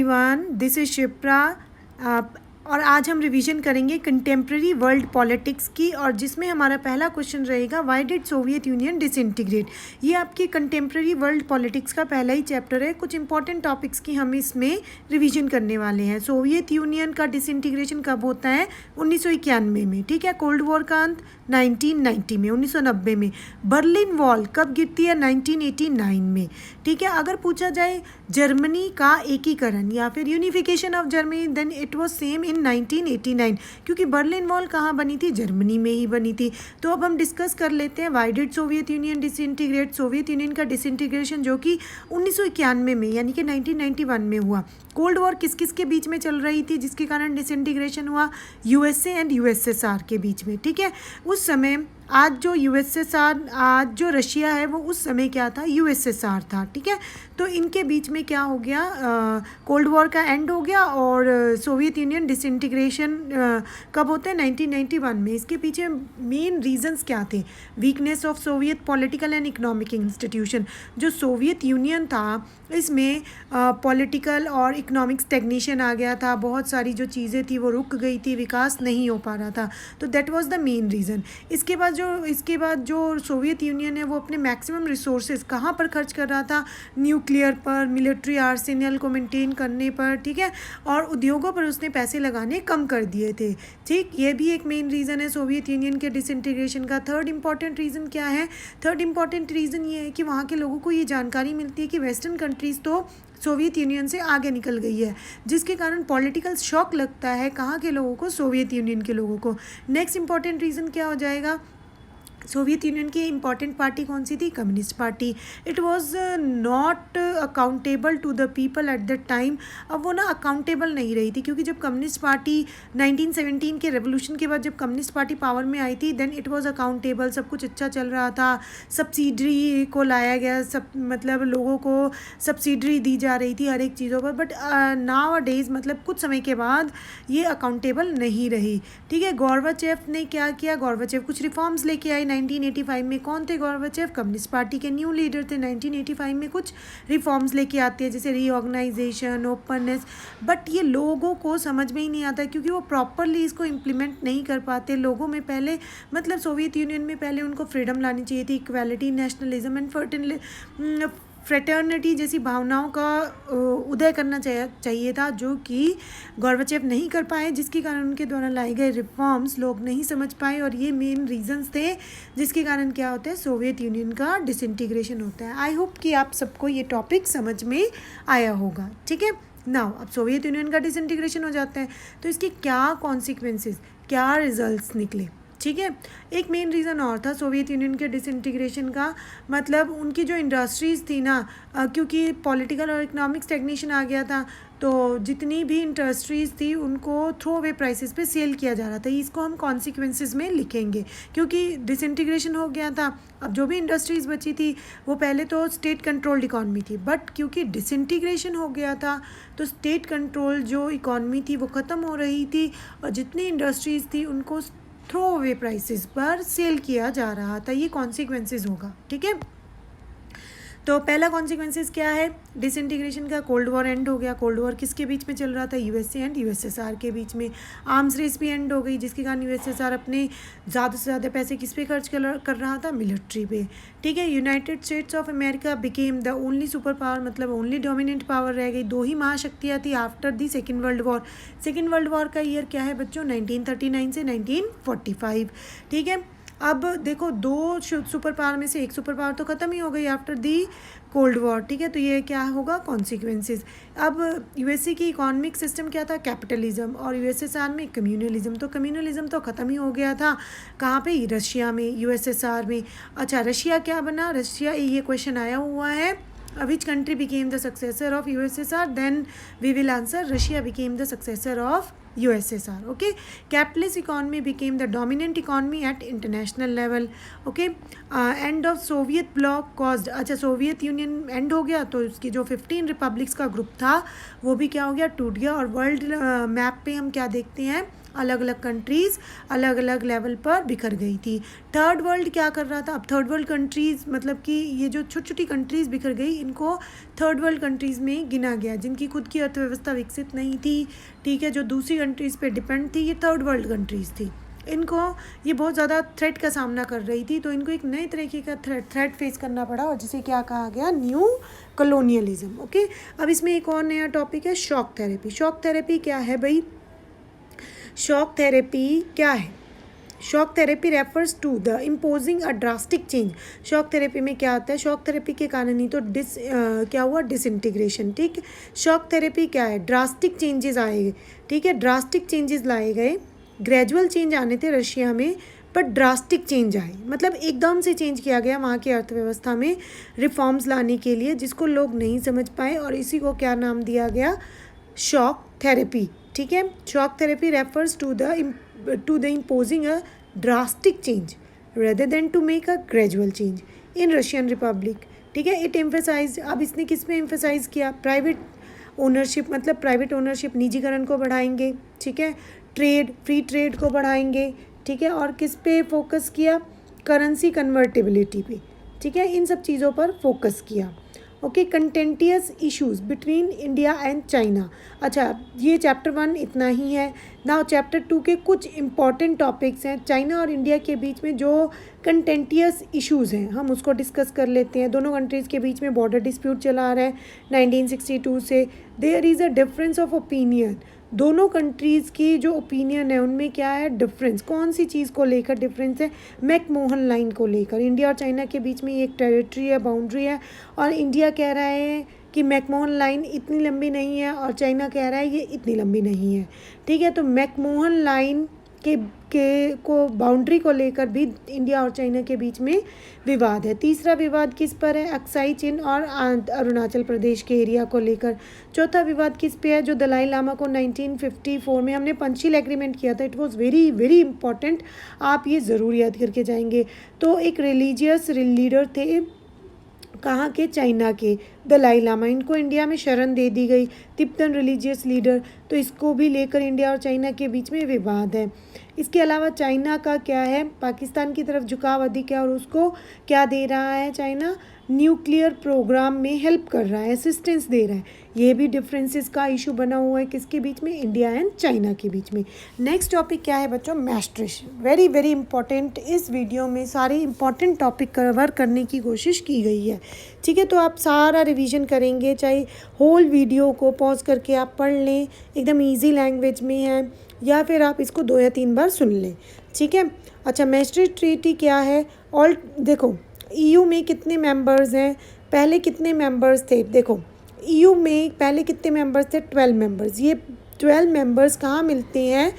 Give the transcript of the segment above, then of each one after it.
Everyone, this is Shipra. और आज हम रिवीजन करेंगे कंटेम्प्रेरी वर्ल्ड पॉलिटिक्स की, और जिसमें हमारा पहला क्वेश्चन रहेगा why did Soviet union disintegrate. ये आपकी कंटेम्प्रेरी वर्ल्ड पॉलिटिक्स का पहला ही चैप्टर है। कुछ इंपॉर्टेंट टॉपिक्स की हम इसमें रिवीजन करने वाले हैं। सोवियत यूनियन का डिसइंटीग्रेशन कब होता है? 1991 में, ठीक है। कोल्ड वॉर का अंत 1990 में, 1990 में। बर्लिन वॉल कब गिरती है? 1989 में, ठीक है। अगर पूछा जाए जर्मनी का एकीकरण या फिर unification of Germany, then it was same in 1989, क्योंकि बर्लिन वॉल कहाँ बनी थी? जर्मनी में ही बनी थी। तो अब हम डिस्कस कर लेते हैं why did Soviet union disintegrate. Soviet union का डिसइंटीग्रेशन जो कि 1991 में यानी कि 1991 में हुआ। कोल्ड वॉर किस किस के बीच में चल रही थी जिसके कारण डिसइंटीग्रेशन हुआ? यूएसए एंड यूएसएसआर के बीच में, ठीक है। उस समय आज जो यूएसएसआर, आज जो रशिया है वो उस समय क्या था? यूएसएसआर था, ठीक है। तो इनके बीच में क्या हो गया? कोल्ड वॉर का एंड हो गया और सोवियत यूनियन डिसइंटीग्रेशन कब होता है? 1991 में। इसके पीछे मेन रीजंस क्या थे? Weakness of Soviet political and economic institution. जो सोवियत यूनियन था इसमें पॉलिटिकल और इकोनॉमिक स्टैग्नेशन आ गया था। बहुत सारी जो चीज़ें थी वो रुक गई थी, विकास नहीं हो पा रहा था। तो that was the main reason. इसके बाद जो सोवियत यूनियन है वो अपने मैक्सिमम रिसोर्सेज कहाँ पर खर्च कर रहा था? न्यूक्लियर पर, मिलिट्री आर्सेनल को मेंटेन करने पर, ठीक है। और उद्योगों पर उसने पैसे लगाने कम कर दिए थे, ठीक। ये भी एक मेन रीज़न है सोवियत यूनियन के डिसइंटीग्रेशन का। थर्ड इंपॉर्टेंट रीज़न क्या है? थर्ड इंपॉर्टेंट रीज़न ये है कि वहाँ के लोगों को ये जानकारी मिलती है कि वेस्टर्न कंट्रीज़ तो सोवियत यूनियन से आगे निकल गई है, जिसके कारण पॉलिटिकल शॉक लगता है कहाँ के लोगों को? सोवियत यूनियन के लोगों को। नेक्स्ट इंपॉर्टेंट रीज़न क्या हो जाएगा? सोवियत यूनियन की इंपॉर्टेंट पार्टी कौन सी थी? Communist party. It was not accountable to the people at the time. अब वो ना अकाउंटेबल नहीं रही थी, क्योंकि जब कम्युनिस्ट पार्टी 1917 के रेवोल्यूशन के बाद जब कम्युनिस्ट पार्टी पावर में आई थी, देन इट वाज अकाउंटेबल, सब कुछ अच्छा चल रहा था। सब्सिडरी को लाया गया, सब मतलब लोगों को सब्सिडरी दी जा रही थी हर एक चीज़ों पर। बट नाउ अ डेज़ मतलब कुछ समय के बाद ये अकाउंटेबल नहीं रही, ठीक है। गोर्बाचेव ने क्या किया? गोर्बाचेव कुछ रिफॉर्म्स लेके आए 1985 में। कौन थे गोर्बाचेव? कम्युनिस्ट पार्टी के न्यू लीडर थे। 1985 में कुछ रिफॉर्म्स लेके आते हैं, जैसे रीऑर्गेनाइजेशन, ओपननेस। बट ये लोगों को समझ में ही नहीं आता, क्योंकि वो प्रॉपरली इसको इम्प्लीमेंट नहीं कर पाते। लोगों में पहले मतलब सोवियत यूनियन में पहले उनको फ्रीडम लानी चाहिए थी, इक्वालिटी, नेशनलिज्म एंड फ्रेटर्निटी जैसी भावनाओं का उदय करना चाहिए था, जो कि गोर्बाचेव नहीं कर पाए, जिसके कारण उनके द्वारा लाए गए रिफॉर्म्स लोग नहीं समझ पाए। और ये मेन रीजंस थे जिसके कारण क्या होता है? सोवियत यूनियन का डिसइंटीग्रेशन होता है। आई होप कि आप सबको ये टॉपिक समझ में आया होगा, ठीक है। नाउ अब सोवियत यूनियन का डिसइंटीग्रेशन हो जाता है तो इसके क्या कॉन्सिक्वेंसेस, क्या रिजल्ट्स निकले, ठीक है। एक मेन रीज़न और था सोवियत यूनियन के डिसइंटीग्रेशन का, मतलब उनकी जो इंडस्ट्रीज़ थी ना, क्योंकि पॉलिटिकल और इकोनॉमिक स्टैग्नेशन आ गया था, तो जितनी भी इंडस्ट्रीज़ थी उनको थ्रो अवे प्राइसेस पे सेल किया जा रहा था। इसको हम कॉन्सिक्वेंसेस में लिखेंगे, क्योंकि डिसइंटीग्रेशन हो गया था। अब जो भी इंडस्ट्रीज़ बची थी वो पहले तो स्टेट कंट्रोल्ड इकॉनमी थी, बट क्योंकि डिसइंटीग्रेशन हो गया था तो स्टेट कंट्रोल जो इकॉनमी थी वो ख़त्म हो रही थी, और जितनी इंडस्ट्रीज़ थी उनको थ्रो अवे प्राइसेस पर सेल किया जा रहा था। ये कॉन्सिक्वेंसेस होगा, ठीक है। तो पहला कॉन्सिक्वेंसेस क्या है डिसइंटीग्रेशन का? कोल्ड वॉर एंड हो गया। कोल्ड वॉर किसके बीच में चल रहा था? यूएसए एंड यूएसएसआर के बीच में। आर्म्स रेस भी एंड हो गई, जिसके कारण यूएसएसआर अपने ज़्यादा से ज़्यादा पैसे किस पे खर्च कर रहा था? मिलिट्री पे, ठीक है। United states of America became the only super power, मतलब ओनली डोमिनेंट पावर रह गई। दो ही महाशक्तियाँ थी after the second world war. Second world war का ईयर क्या है बच्चों? 1939 से 1945, ठीक है। अब देखो, दो सुपर पावर में से एक सुपर पावर तो ख़त्म ही हो गई आफ्टर दी कोल्ड वॉर, ठीक है। तो ये क्या होगा? कॉन्सिक्वेंसेस। अब यूएसए की इकोनॉमिक सिस्टम क्या था? कैपिटलिज्म। और यूएसएसआर में कम्युनलिज्म। तो कम्युनलिज्म तो ख़त्म ही हो गया था। कहाँ पे? रशिया में, यूएसएसआर में। अच्छा, रशिया क्या बना? रशिया, ये क्वेश्चन आया हुआ है, which country became the successor of USSR? Then we will answer Russia became the successor of USSR. Okay, capitalist economy became the dominant economy at international level. Okay, end of Soviet bloc caused, अच्छा Soviet union and हो गया तो उसकी जो 15 republics का group था वो भी क्या हो गया? टूट गया। और वर्ल्ड मैप पे हम क्या देखते हैं? अलग अलग कंट्रीज़ अलग अलग लेवल पर बिखर गई थी। थर्ड वर्ल्ड क्या कर रहा था? अब थर्ड वर्ल्ड कंट्रीज़ मतलब कि ये जो छोटी छोटी कंट्रीज़ बिखर गई, इनको थर्ड वर्ल्ड कंट्रीज़ में गिना गया, जिनकी खुद की अर्थव्यवस्था विकसित नहीं थी, ठीक है, जो दूसरी कंट्रीज़ पे डिपेंड थी, ये थर्ड वर्ल्ड कंट्रीज़ थी। इनको ये बहुत ज़्यादा थ्रेट का सामना कर रही थी, तो इनको एक नए तरीके का थ्रेट फेस करना पड़ा, और जिसे क्या कहा गया? New colonialism. ओके, अब इसमें एक और नया टॉपिक है शॉक थेरेपी। शॉक थेरेपी क्या है भाई? शॉक थेरेपी क्या है? Shock therapy refers to the imposing a drastic change. Shock therapy में क्या आता है? शॉक थेरेपी के कारण ही तो क्या हुआ? डिसइंटीग्रेशन। ठीक है, शॉक थेरेपी क्या है? ड्रास्टिक चेंजेस आए, ठीक है, ड्रास्टिक चेंजेस लाए गए। ग्रेजुअल चेंज आने थे रशिया में, पर ड्रास्टिक चेंज आए, मतलब एकदम से चेंज किया गया वहाँ की अर्थव्यवस्था में रिफॉर्म्स लाने के लिए, जिसको लोग नहीं समझ पाए, और इसी को क्या नाम दिया गया? Shock therapy. ठीक है, shock therapy refers to the imposing a drastic change rather than to make a gradual change in Russian republic. ठीक है, इट एम्फेसाइज, अब इसने किस में एम्फेसाइज किया? प्राइवेट ओनरशिप, मतलब प्राइवेट ओनरशिप, निजीकरण को बढ़ाएंगे, ठीक है, ट्रेड, फ्री ट्रेड को बढ़ाएंगे, ठीक है, और किस पे फोकस किया? करेंसी कन्वर्टिबिलिटी पे, ठीक है, इन सब चीज़ों पर फोकस किया। Okay, contentious issues between India and China. अच्छा, ये चैप्टर 1 इतना ही है। नाउ चैप्टर 2 के कुछ इंपॉर्टेंट टॉपिक्स हैं चाइना और इंडिया के बीच में, जो कंटेंटियस इश्यूज़ हैं, हम उसको डिस्कस कर लेते हैं। दोनों कंट्रीज़ के बीच में बॉर्डर डिस्प्यूट चला आ रहा है 1962 से। There is a difference of opinion. दोनों कंट्रीज़ की जो ओपिनियन है उनमें क्या है? डिफरेंस। कौन सी चीज़ को लेकर डिफरेंस है? मैकमोहन लाइन को लेकर। इंडिया और चाइना के बीच में एक टेरिटरी है, बाउंड्री है, और इंडिया कह रहा है कि मैकमोहन लाइन इतनी लंबी नहीं है, और चाइना कह रहा है ये इतनी लंबी नहीं है। ठीक है, तो मैकमोहन लाइन को बाउंड्री को लेकर भी इंडिया और चाइना के बीच में विवाद है। तीसरा विवाद किस पर है? अक्साई चिन और अरुणाचल प्रदेश के एरिया को लेकर। चौथा विवाद किस पे है? जो दलाई लामा को 1954 में हमने पंचशील एग्रीमेंट किया था, it was very very important, आप ये ज़रूर याद करके जाएंगे। तो एक रिलीजियस लीडर थे, कहाँ के? चाइना के, दलाई लामा, इनको इंडिया में शरण दे दी गई, तिब्बतन रिलीजियस लीडर, तो इसको भी लेकर इंडिया और चाइना के बीच में विवाद है। इसके अलावा चाइना का क्या है? पाकिस्तान की तरफ झुकाव अधिक है, और उसको क्या दे रहा है चाइना? न्यूक्लियर प्रोग्राम में हेल्प कर रहा है, असिस्टेंस दे रहा है। ये भी डिफरेंसेस का इशू बना हुआ है किसके बीच में? इंडिया एंड चाइना के बीच में। नेक्स्ट टॉपिक क्या है बच्चों? मैस्ट्रिश। Very very important. इस वीडियो में सारे इंपॉर्टेंट टॉपिक कवर करने की कोशिश की गई है, ठीक है, तो आप सारा रिवीजन करेंगे, चाहे होल वीडियो को पॉज करके आप पढ़ लें, एकदम ईजी लैंग्वेज में है, या फिर आप इसको 2 या 3 बार सुन लें, ठीक है। अच्छा, मैस्ट्रिक्ट ट्रीटी क्या है? ऑल देखो, ईयू में कितने मेंबर्स हैं? पहले कितने मेंबर्स थे? देखो, ईयू में पहले कितने मेंबर्स थे? 12 मेंबर्स। ये 12 मेंबर्स कहाँ मिलते हैं?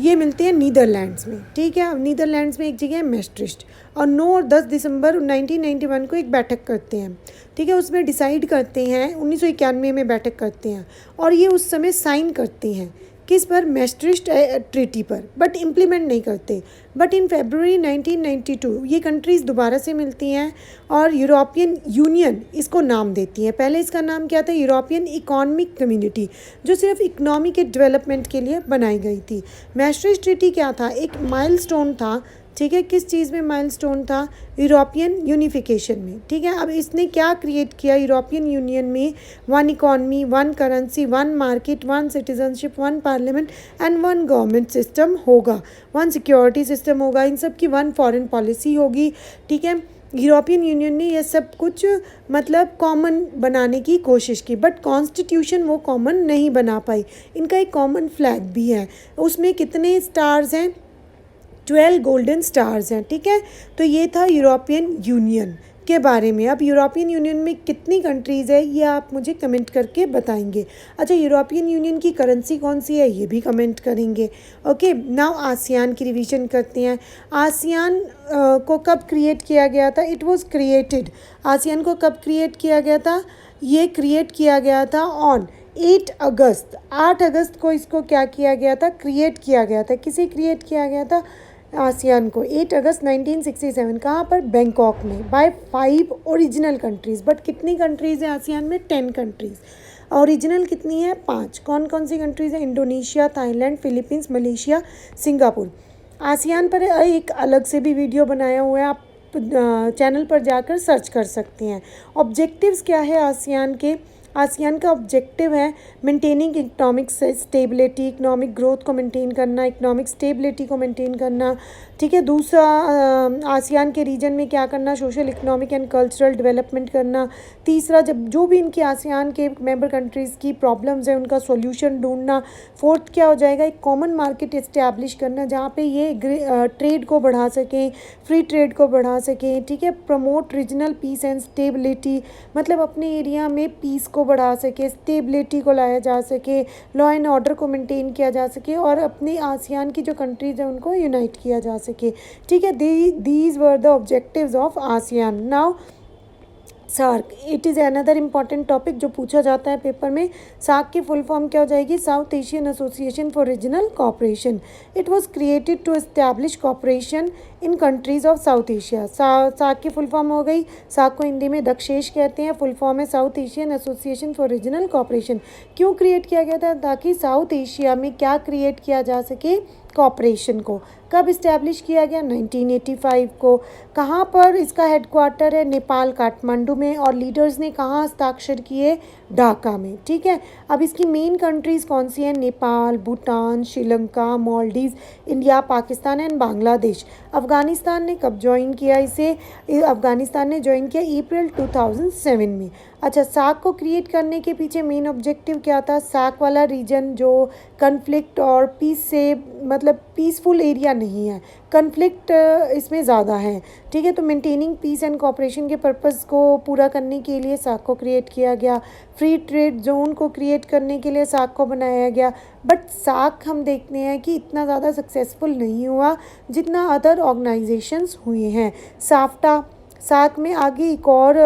ये मिलते हैं नीदरलैंड्स में, ठीक है। अब नीदरलैंड्स में एक जगह है मैस्ट्रिक्ट, और 9 और 10 दिसंबर 1991 को एक बैठक करते हैं, ठीक है। उसमें डिसाइड करते हैं, 1991 में बैठक करते हैं, और ये उस समय साइन करते हैं किस पर? मैस्ट्रिक्ट ट्रीटी पर, बट इम्प्लीमेंट नहीं करते। बट इन फरवरी 1992 ये कंट्रीज़ दोबारा से मिलती हैं, और यूरोपियन यूनियन इसको नाम देती है। पहले इसका नाम क्या था? यूरोपियन इकोनॉमिक कम्युनिटी, जो सिर्फ इकनॉमी के डेवलपमेंट के लिए बनाई गई थी। मैस्ट्रिक्ट ट्रीटी क्या था? एक माइलस्टोन था, ठीक है। किस चीज़ में माइलस्टोन था? यूरोपियन यूनिफिकेशन में, ठीक है। अब इसने क्या क्रिएट किया यूरोपियन यूनियन में? 1 economy, 1 currency, 1 market, 1 citizenship, 1 parliament and 1 government system होगा, 1 सिक्योरिटी सिस्टम होगा, इन सब की 1 फॉरेन पॉलिसी होगी, ठीक है। यूरोपियन यूनियन ने यह सब कुछ मतलब कॉमन बनाने की कोशिश की, बट कॉन्स्टिट्यूशन वो कॉमन नहीं बना पाई। इनका एक कॉमन फ्लैग भी है, उसमें कितने स्टार्स हैं? 12 गोल्डन स्टार्स हैं, ठीक है। तो ये था यूरोपियन यूनियन के बारे में। अब यूरोपियन यूनियन में कितनी कंट्रीज़ है ये आप मुझे कमेंट करके बताएंगे। अच्छा, यूरोपियन यूनियन की करेंसी कौन सी है ये भी कमेंट करेंगे। ओके, नाउ आसियान की रिवीजन करते हैं। आसियान को कब क्रिएट किया गया था? इट वाज क्रिएटेड, आसियान को कब क्रिएट किया गया था? ये क्रिएट किया गया था ऑन 8 अगस्त, 8 अगस्त को इसको क्या किया गया था? क्रिएट किया गया था। किसे क्रिएट किया गया था? आसियान को 8 अगस्त 1967। कहाँ पर? बैंकॉक में, बाय 5 ओरिजिनल कंट्रीज़। बट कितनी कंट्रीज़ हैं आसियान में? 10 कंट्रीज़। ओरिजिनल कितनी है? 5। कौन कौन सी कंट्रीज़ हैं? Indonesia, Thailand, Philippines, Malaysia, Singapore. ASEAN पर एक अलग से भी वीडियो बनाया हुआ है, आप चैनल पर जाकर सर्च कर सकती हैं। ऑब्जेक्टिव्स क्या है आसियान के? आसियान का ऑब्जेक्टिव है maintaining economic stability, economic growth को मेंटेन करना, इकोनॉमिक स्टेबिलिटी को मेंटेन करना, ठीक है। दूसरा, आसियान के रीजन में क्या करना? Social, economic and cultural development करना। तीसरा, जब जो भी इनकी आसियान के मेंबर कंट्रीज़ की प्रॉब्लम्स हैं उनका सॉल्यूशन ढूंढना। फोर्थ क्या हो जाएगा? एक कॉमन मार्केट इस्टेब्लिश करना जहाँ पे ये ट्रेड को बढ़ा सकें, फ्री ट्रेड को बढ़ा सकें, ठीक है। Promote regional piece and stability, मतलब अपने एरिया में पीस को बढ़ा सके, स्टेबिलिटी को लाया जा सके, लॉ एंड ऑर्डर को मेंटेन किया जा सके और अपनी आसियान की जो कंट्रीज़ हैं उनको यूनाइट किया जा सके, ठीक है। These were the objectives of ASEAN. Now SAARC, it is another important topic जो पूछा जाता है पेपर में। सार्क की फुल फॉर्म क्या हो जाएगी? South Asian Association for Regional Cooperation. It was created to establish cooperation in countries of South Asia. SAARC की फुल फॉर्म हो गई, सार्क को हिंदी में दक्षेश कहते हैं, फुल फॉर्म है South Asian Association for Regional Cooperation. क्यों क्रिएट किया गया था? ताकि साउथ एशिया में क्या क्रिएट किया जा सके? कॉपरेशन को। कब इस्टेब्लिश किया गया? 1985 को। कहाँ पर इसका हेडक्वार्टर है? नेपाल, काठमांडू में। और लीडर्स ने कहाँ हस्ताक्षर किए? ढाका में, ठीक है। अब इसकी मेन कंट्रीज़ कौन सी हैं? Nepal, Bhutan, Sri Lanka, Maldives, India, Pakistan and Bangladesh. अफ़गानिस्तान ने कब ज्वाइन किया इसे? अफ़गानिस्तान ने ज्वाइन किया अप्रैल 2007 में। अच्छा, सार्क को क्रिएट करने के पीछे मेन ऑब्जेक्टिव क्या था? सार्क वाला रीजन जो कन्फ्लिक्ट और पीस से, मतलब पीसफुल एरिया नहीं है, कन्फ्लिक्ट इसमें ज़्यादा है, ठीक है। तो मेंटेनिंग पीस एंड कोऑपरेशन के पर्पस को पूरा करने के लिए सार्क को क्रिएट किया गया। फ्री ट्रेड जोन को क्रिएट करने के लिए सार्क को बनाया गया। बट सार्क हम देखते हैं कि इतना ज़्यादा सक्सेसफुल नहीं हुआ जितना अदर ऑर्गेनाइजेशंस हुए हैं। साफ्टा, सार्क में आगे एक और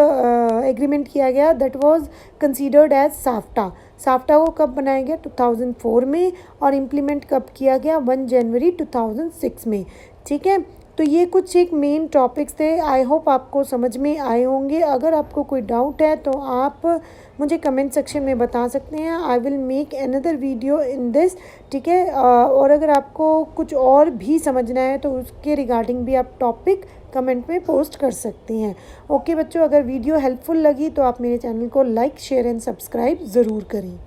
एग्रीमेंट किया गया, that was considered as SAFTA. SAFTA को कब बनाया गया? 2004 में। और इम्प्लीमेंट कब किया गया? 1 जनवरी 2006 में, ठीक है। तो ये कुछ एक मेन टॉपिक्स थे। आई होप आपको समझ में आए होंगे। अगर आपको कोई डाउट है तो आप मुझे कमेंट सेक्शन में बता सकते हैं। I will make another video in this, ठीक है। और अगर आपको कुछ और भी समझना है तो उसके रिगार्डिंग भी आप टॉपिक कमेंट में पोस्ट कर सकती हैं। ओके बच्चों, अगर वीडियो हेल्पफुल लगी तो आप मेरे चैनल को लाइक, शेयर एंड सब्सक्राइब ज़रूर करें।